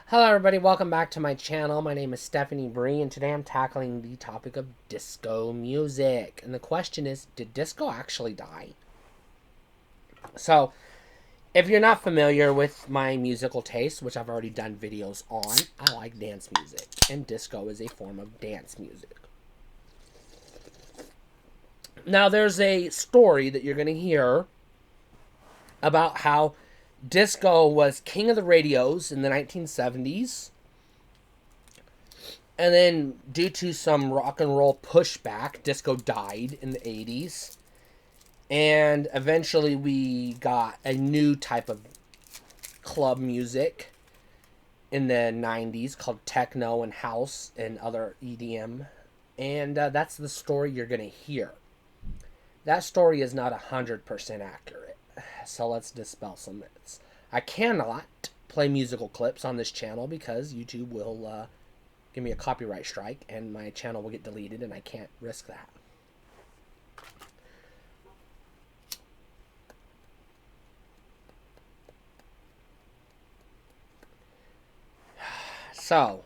Hello everybody, welcome back to my channel. My name is Stephanie Bree and today I'm tackling the topic of disco music. And the question is, did disco actually die? So, if you're not familiar with my musical taste, which I've already done videos on, I like dance music. And disco is a form of dance music. Now, there's a story that you're going to hear about how disco was king of the radios in the 1970s. And then, due to some rock and roll pushback, disco died in the 80s. And eventually, we got a new type of club music in the 90s called techno and house and other EDM. And that's the story you're going to hear. That story is not 100% accurate. So let's dispel some myths. I cannot play musical clips on this channel because YouTube will give me a copyright strike and my channel will get deleted and I can't risk that. So,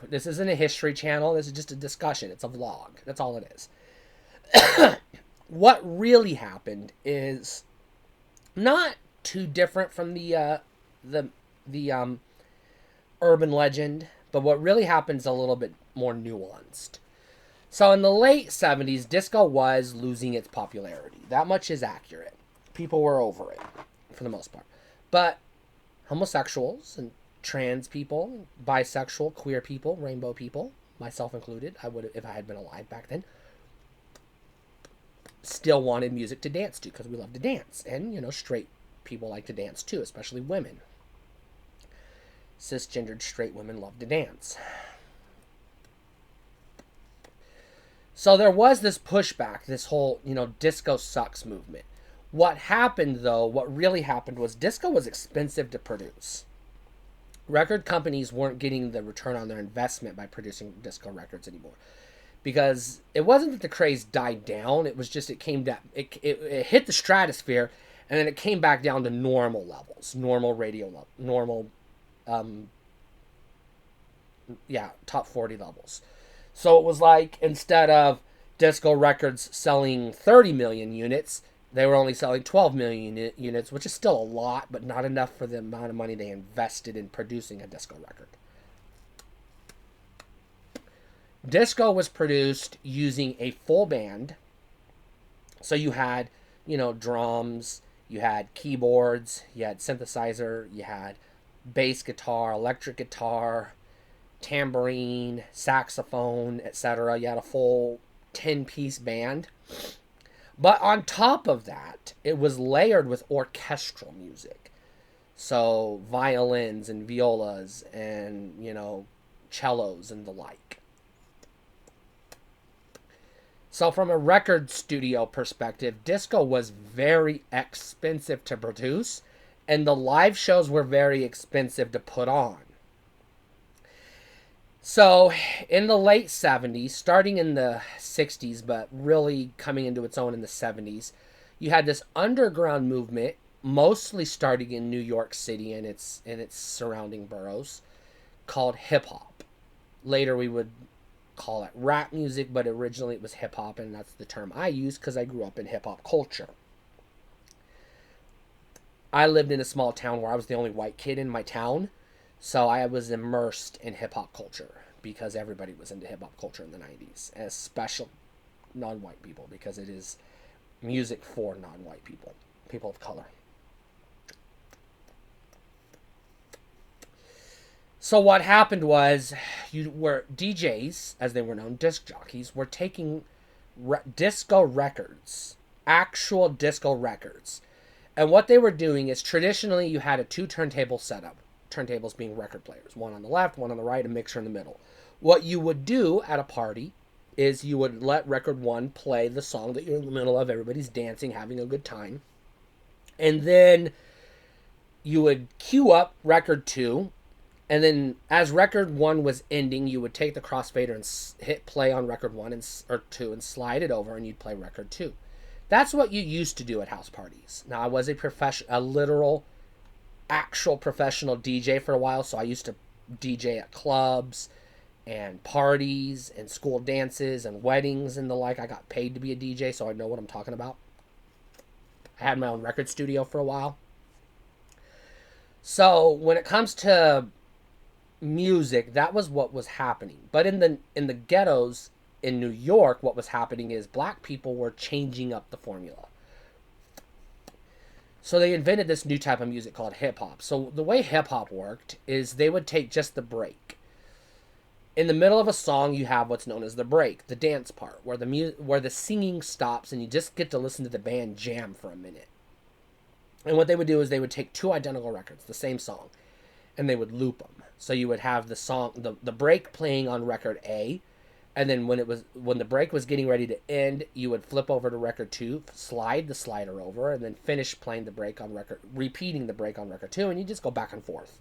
this isn't a history channel. This is just a discussion. It's a vlog. That's all it is. What really happened is not too different from the urban legend, but what really happened is a little bit more nuanced. So in the late 70s, disco was losing its popularity. That much is accurate. People were over it for the most part. But homosexuals and trans people, bisexual, queer people, rainbow people, myself included, I would, if I had been alive back then, still wanted music to dance to because we love to dance. And, straight people like to dance too, especially women. Cisgendered straight women love to dance. So there was this pushback, this whole, disco sucks movement. What happened, though, what really happened was disco was expensive to produce. Record companies weren't getting the return on their investment by producing disco records anymore. Because it wasn't that the craze died down, it was just it came down, it hit the stratosphere, and then it came back down to normal levels, normal radio level, normal, top 40 levels. So it was like, instead of disco records selling 30 million units, they were only selling 12 million units, which is still a lot, but not enough for the amount of money they invested in producing a disco record. Disco was produced using a full band. So you had, drums, you had keyboards, you had synthesizer, you had bass guitar, electric guitar, tambourine, saxophone, etc. You had a full 10-piece band. But on top of that, it was layered with orchestral music. So violins and violas and, cellos and the like. So from a record studio perspective, disco was very expensive to produce, and the live shows were very expensive to put on. So in the late 70s, starting in the 60s, but really coming into its own in the 70s, you had this underground movement, mostly starting in New York City and its surrounding boroughs, called hip hop. Later we would call it rap music, but originally it was hip hop, and that's the term I use because I grew up in hip hop culture. I lived in a small town where I was the only white kid in my town, so I was immersed in hip hop culture because everybody was into hip hop culture in the 90s, especially non white people, because it is music for non white people, people of color. So what happened was, you were DJs, as they were known, disc jockeys, were taking disco records, actual disco records, and what they were doing is, traditionally you had a two turntable setup, turntables being record players, one on the left, one on the right, a mixer in the middle. What you would do at a party is you would let record one play the song that you're in the middle of, everybody's dancing, having a good time, and then you would cue up record two. And then, as record one was ending, you would take the crossfader and hit play on record one or two and slide it over, and you'd play record two. That's what you used to do at house parties. Now, I was a literal, actual professional DJ for a while, so I used to DJ at clubs and parties and school dances and weddings and the like. I got paid to be a DJ, so I know what I'm talking about. I had my own record studio for a while. So when it comes to music, that was what was happening. But in the ghettos in New York, what was happening is black people were changing up the formula. So they invented this new type of music called hip hop. So the way hip hop worked is they would take just the break. In the middle of a song, you have what's known as the break, the dance part, where the singing stops and you just get to listen to the band jam for a minute. And what they would do is they would take two identical records, the same song, and they would loop them. So you would have the song, the break playing on record A, and then when the break was getting ready to end, you would flip over to record 2, slide the slider over, and then finish playing the break on record, repeating the break on record 2, and you just go back and forth.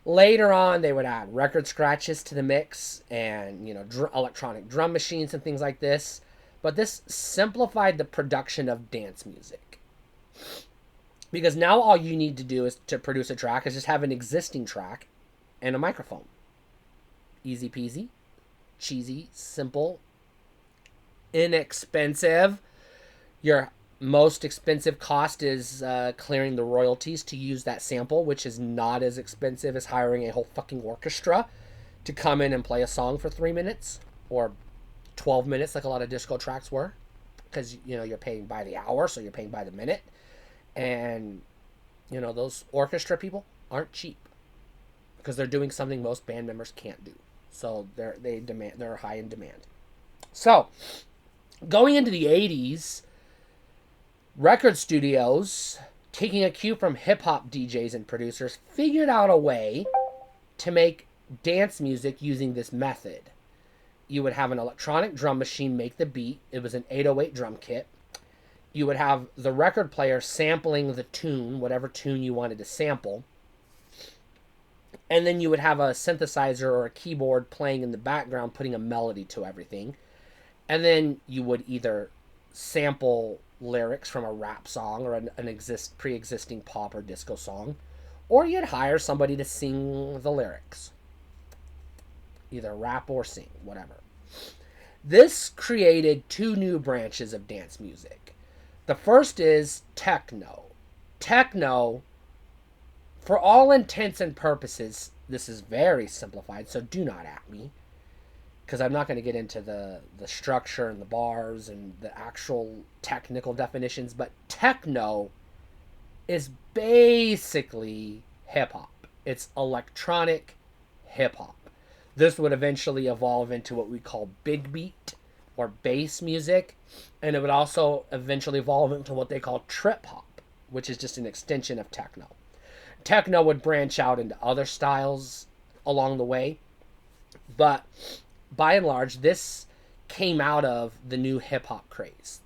Later on, they would add record scratches to the mix and, electronic drum machines and things like this. But this simplified the production of dance music. Because now all you need to do is to produce a track is just have an existing track and a microphone. Easy peasy, cheesy, simple, inexpensive. Your most expensive cost is clearing the royalties to use that sample, which is not as expensive as hiring a whole fucking orchestra to come in and play a song for 3 minutes or 12 minutes like a lot of disco tracks were. Because, you're paying by the hour, so you're paying by the minute. And, those orchestra people aren't cheap because they're doing something most band members can't do. So they're high in demand. So, going into the 80s, record studios, taking a cue from hip-hop DJs and producers, figured out a way to make dance music using this method. You would have an electronic drum machine make the beat. It was an 808 drum kit. You would have the record player sampling the tune, whatever tune you wanted to sample. And then you would have a synthesizer or a keyboard playing in the background, putting a melody to everything. And then you would either sample lyrics from a rap song or an pre-existing pop or disco song, or you'd hire somebody to sing the lyrics. Either rap or sing, whatever. This created two new branches of dance music. The first is techno. Techno, for all intents and purposes, this is very simplified, so do not at me, because I'm not going to get into the structure and the bars and the actual technical definitions, but techno is basically hip-hop. It's electronic hip-hop. This would eventually evolve into what we call big beat or bass music, and it would also eventually evolve into what they call trip-hop, which is just an extension of techno. Techno would branch out into other styles along the way, but by and large, this came out of the new hip-hop craze.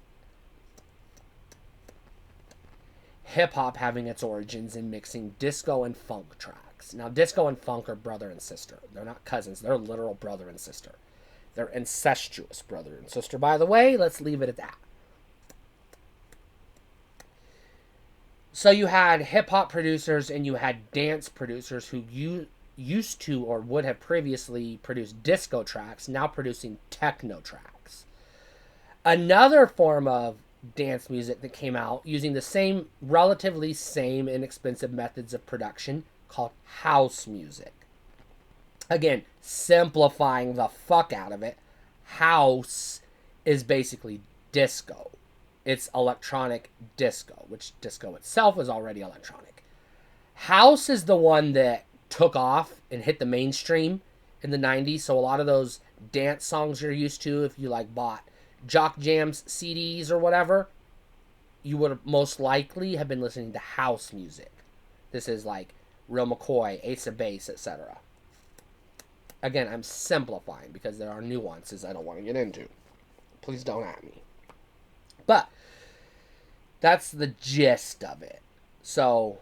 Hip-hop having its origins in mixing disco and funk tracks. Now, disco and funk are brother and sister. They're not cousins. They're literal brother and sister. They're incestuous brother and sister. By the way, let's leave it at that. So you had hip-hop producers and you had dance producers who used to or would have previously produced disco tracks, now producing techno tracks. Another form of dance music that came out using the relatively same inexpensive methods of production called house music. Again, simplifying the fuck out of it, house is basically disco. It's electronic disco, which disco itself is already electronic. House is the one that took off and hit the mainstream in the 90s. So a lot of those dance songs you're used to, if you bought Jock Jams CDs or whatever, you would most likely have been listening to house music. This is like Real McCoy, Ace of Base, etc. Again, I'm simplifying because there are nuances I don't want to get into. Please don't at me. But that's the gist of it. So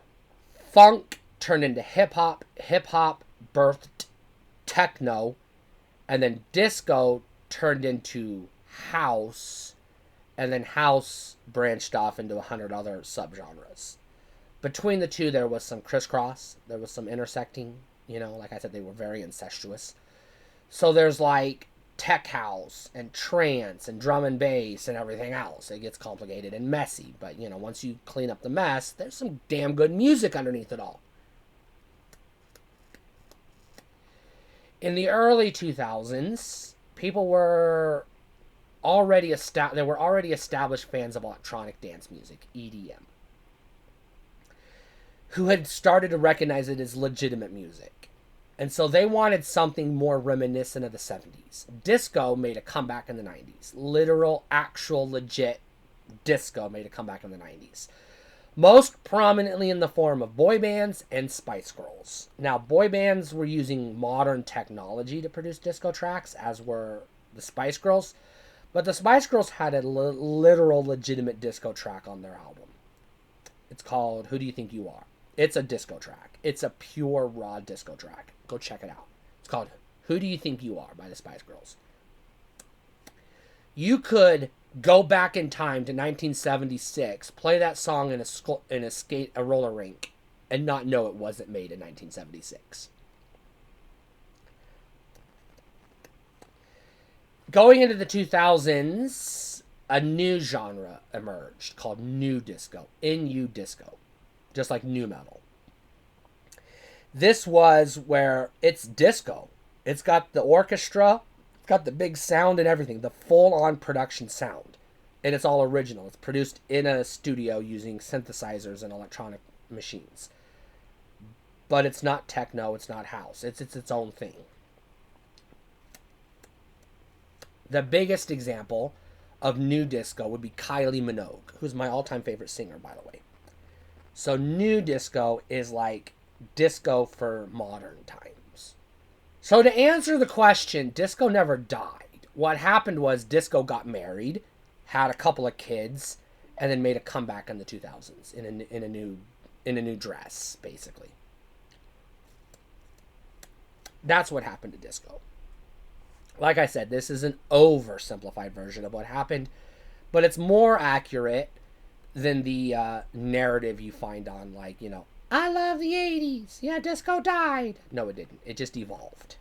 funk turned into hip-hop. Hip-hop birthed techno. And then disco turned into house. and then house branched off into 100 other subgenres. Between the two, there was some crisscross, there was some intersecting. Like I said, they were very incestuous. So there's like tech house and trance and drum and bass and everything else. It gets complicated and messy, but once you clean up the mess, there's some damn good music underneath it all. In the early 2000s, people were already established fans of electronic dance music, EDM, who had started to recognize it as legitimate music. And so they wanted something more reminiscent of the 70s. Disco made a comeback in the 90s. Literal, actual, legit disco made a comeback in the 90s. Most prominently in the form of boy bands and Spice Girls. Now, boy bands were using modern technology to produce disco tracks, as were the Spice Girls. But the Spice Girls had a literal, legitimate disco track on their album. It's called Who Do You Think You Are? It's a disco track. It's a pure, raw disco track. Go check it out. It's called Who Do You Think You Are by the Spice Girls. You could go back in time to 1976, play that song in a roller rink, and not know it wasn't made in 1976. Going into the 2000s, a new genre emerged called nu disco. N-U disco. Just like nu metal. This was where it's disco. It's got the orchestra, it's got the big sound and everything, the full-on production sound. And it's all original. It's produced in a studio using synthesizers and electronic machines. But it's not techno, it's not house. It's its own thing. The biggest example of nu disco would be Kylie Minogue, who's my all-time favorite singer, by the way. So nu disco is like disco for modern times. So to answer the question, disco never died. What happened was disco got married, had a couple of kids, and then made a comeback in the 2000s in a new dress, basically. That's what happened to disco. Like I said, this is an oversimplified version of what happened, but it's more accurate than the narrative you find on, like, I love the 80s. Yeah, disco died. No, it didn't. It just evolved.